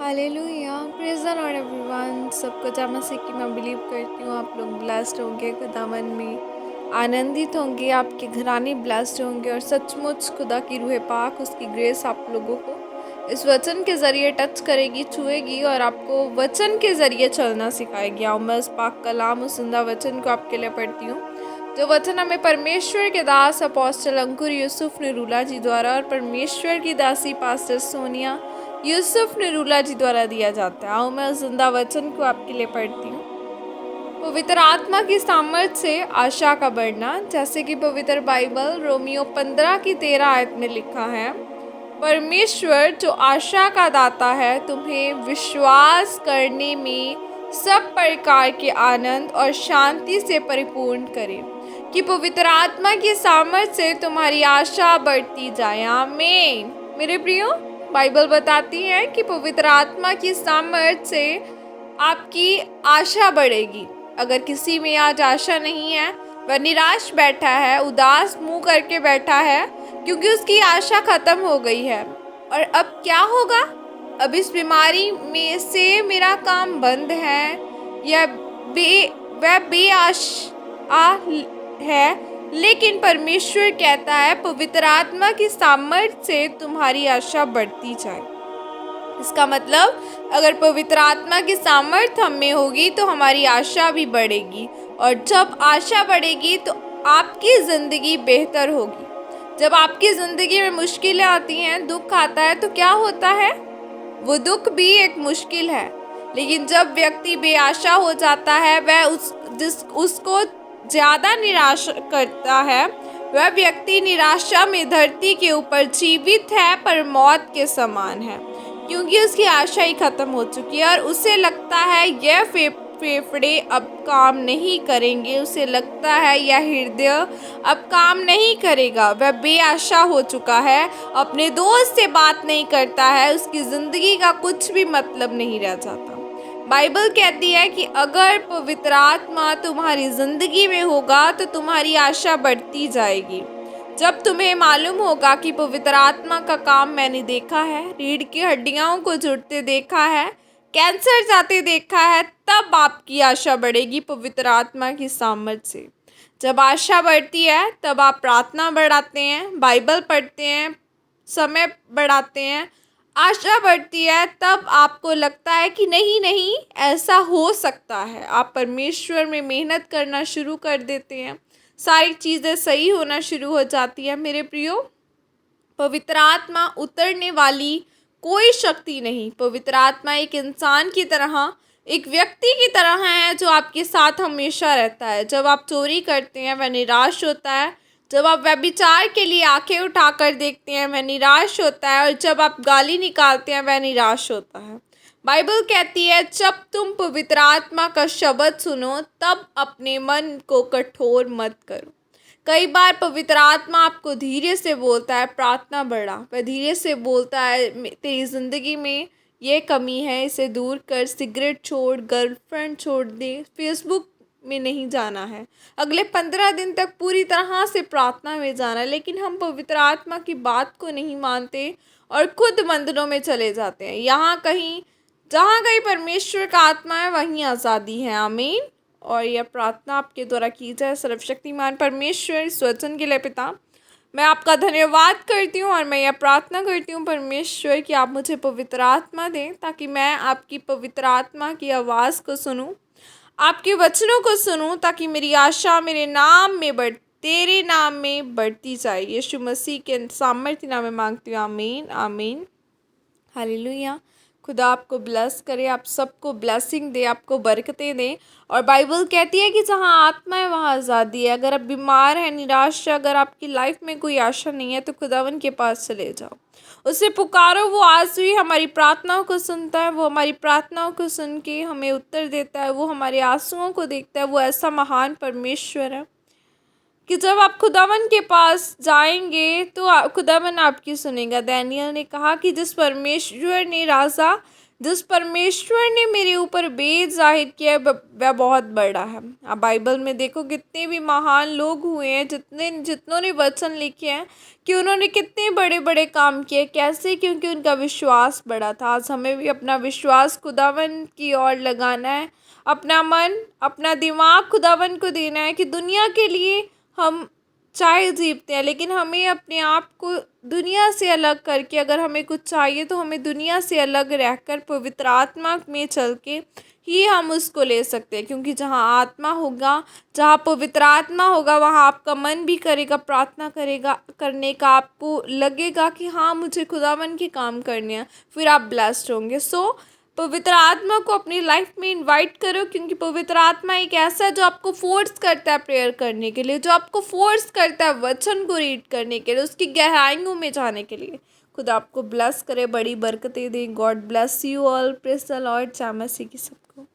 Hallelujah, praise the Lord everyone. सबको जय मसीह की मैं बिलीव करती हूँ आप लोग ब्लेस्ड होंगे, खुदावन में आनंदित होंगे, आपके घराने ब्लेस्ड होंगे और सचमुच खुदा की रूह पाक उसकी ग्रेस आप लोगों को इस वचन के ज़रिए टच करेगी, छुएगी और आपको वचन के ज़रिए चलना सिखाएगी। आओ मैं उस पाक कलाम, उस जिंदा वचन को आपके लिए पढ़ती हूँ, जो वचन हमें परमेश्वर के दास अपोस्टल अंकुर यूसुफ निरूला जी द्वारा और परमेश्वर की दासी पास्टर सोनिया यूसुफ निरूला जी द्वारा दिया जाता है। आओ मैं उस जिंदा वचन को आपके लिए पढ़ती हूँ। पवित्र आत्मा की सामर्थ्य से आशा का बढ़ना, जैसे कि पवित्र बाइबल रोमियो 15 की 13 आयत में लिखा है, परमेश्वर जो आशा का दाता है तुम्हें विश्वास करने में सब प्रकार के आनंद और शांति से परिपूर्ण करे, कि पवित्र आत्मा की सामर्थ्य से तुम्हारी आशा बढ़ती जाए। आमीन। मेरे प्रियो, बाइबल बताती है कि पवित्र आत्मा की सामर्थ्य से आपकी आशा बढ़ेगी। अगर किसी में आज आशा नहीं है, वह निराश बैठा है, उदास मुंह करके बैठा है, क्योंकि उसकी आशा खत्म हो गई है। और अब क्या होगा? अब इस बीमारी में से मेरा काम बंद है, या वह बेआशा है। लेकिन परमेश्वर कहता है पवित्र आत्मा की सामर्थ्य से तुम्हारी आशा बढ़ती जाए। इसका मतलब अगर पवित्र आत्मा की सामर्थ्य हम में होगी तो हमारी आशा भी बढ़ेगी, और जब आशा बढ़ेगी तो आपकी ज़िंदगी बेहतर होगी। जब आपकी ज़िंदगी में मुश्किलें आती हैं, दुख आता है, तो क्या होता है? वो दुख भी एक मुश्किल है, लेकिन जब व्यक्ति बेआशा हो जाता है, वह उसको ज़्यादा निराश करता है। वह व्यक्ति निराशा में धरती के ऊपर जीवित है पर मौत के समान है, क्योंकि उसकी आशा ही खत्म हो चुकी है और उसे लगता है यह फेफड़े अब काम नहीं करेंगे, उसे लगता है यह हृदय अब काम नहीं करेगा। वह बेआशा हो चुका है, अपने दोस्त से बात नहीं करता है, उसकी ज़िंदगी का कुछ भी मतलब नहीं रह जाता। बाइबल कहती है कि अगर पवित्र आत्मा तुम्हारी ज़िंदगी में होगा तो तुम्हारी आशा बढ़ती जाएगी। जब तुम्हें मालूम होगा कि पवित्र आत्मा का काम मैंने देखा है, रीढ़ की हड्डियों को जुड़ते देखा है, कैंसर जाते देखा है, तब आपकी आशा बढ़ेगी पवित्र आत्मा की सामर्थ्य से। जब आशा बढ़ती है तब आप प्रार्थना बढ़ाते हैं, बाइबल पढ़ते हैं, समय बढ़ाते हैं। आशा बढ़ती है तब आपको लगता है कि नहीं ऐसा हो सकता है। आप परमेश्वर में मेहनत करना शुरू कर देते हैं, सारी चीज़ें सही होना शुरू हो जाती है। मेरे प्रियो, पवित्र आत्मा उतरने वाली कोई शक्ति नहीं। पवित्र आत्मा एक इंसान की तरह, एक व्यक्ति की तरह है जो आपके साथ हमेशा रहता है। जब आप चोरी करते हैं वह निराश होता है, जब आप व्यभिचार के लिए आंखें उठाकर देखते हैं वह निराश होता है, और जब आप गाली निकालते हैं वह निराश होता है। बाइबल कहती है जब तुम पवित्र आत्मा का शब्द सुनो तब अपने मन को कठोर मत करो। कई बार पवित्र आत्मा आपको धीरे से बोलता है, प्रार्थना बढ़ा। वह धीरे से बोलता है, तेरी ज़िंदगी में ये कमी है, इसे दूर कर, सिगरेट छोड़, गर्लफ्रेंड छोड़ दे, फेसबुक में नहीं जाना है, अगले 15 दिन तक पूरी तरह से प्रार्थना में जाना है। लेकिन हम पवित्र आत्मा की बात को नहीं मानते और खुद मंदिरों में चले जाते हैं। जहाँ कहीं परमेश्वर का आत्मा है वहीं आज़ादी है। आमीन। और यह प्रार्थना आपके द्वारा की जाए। सर्वशक्तिमान परमेश्वर, इस वचन के लिए पिता, मैं आपका धन्यवाद करती हूँ और मैं यह प्रार्थना करती हूँ परमेश्वर कि आप मुझे पवित्र आत्मा दें, ताकि मैं आपकी पवित्र आत्मा की आवाज़ को सुनूँ, आपके वचनों को सुनूँ, ताकि मेरी आशा मेरे नाम में तेरे नाम में बढ़ती जाए। यीशु मसीह के सामर्थ्य नाम में मांगती हूँ। आमीन आमीन। हालेलुया। खुदा आपको ब्लेस करे, आप सबको ब्लेसिंग दे, आपको बरकतें दे। और बाइबल कहती है कि जहाँ आत्मा है वहाँ आज़ादी है। अगर आप बीमार हैं, निराश है, अगर आपकी लाइफ में कोई आशा नहीं है, तो खुदावन के पास चले जाओ, उससे पुकारो। वो आज भी हमारी प्रार्थनाओं को सुनता है, वो हमारी प्रार्थनाओं को सुन के हमें उत्तर देता है, वो हमारे आंसुओं को देखता है। वो ऐसा महान परमेश्वर है कि जब आप खुदावन के पास जाएंगे तो खुदावन आपकी सुनेगा। दानियल ने कहा कि जिस परमेश्वर ने राजा जिस परमेश्वर ने मेरे ऊपर भेद जाहिर किया है वह बहुत बड़ा है। आप बाइबल में देखो कितने भी महान लोग हुए हैं, जितनों ने वचन लिखे हैं कि उन्होंने कितने बड़े बड़े काम किए। कैसे? क्योंकि उनका विश्वास बड़ा था। आज हमें भी अपना विश्वास खुदावन की ओर लगाना है, अपना मन अपना दिमाग खुदावन को देना है कि दुनिया के लिए हम चाहे जीतते हैं, लेकिन हमें अपने आप को दुनिया से अलग करके, अगर हमें कुछ चाहिए तो हमें दुनिया से अलग रहकर पवित्र आत्मा में चल के ही हम उसको ले सकते हैं। क्योंकि जहाँ आत्मा होगा, जहाँ पवित्र आत्मा होगा, वहाँ आपका मन भी करेगा, प्रार्थना करेगा करने का, आपको लगेगा कि हाँ मुझे खुदावन के काम करने हैं, फिर आप ब्लेस्ड होंगे। पवित्र आत्मा को अपनी लाइफ में इनवाइट करो, क्योंकि पवित्र आत्मा एक ऐसा है जो आपको फोर्स करता है प्रेयर करने के लिए, जो आपको फोर्स करता है वचन को रीड करने के लिए, उसकी गहराइयों में जाने के लिए। खुद आपको ब्लेस करे, बड़ी बरकतें दे। God bless you all. Praise the Lord. जय मसीह की सबको।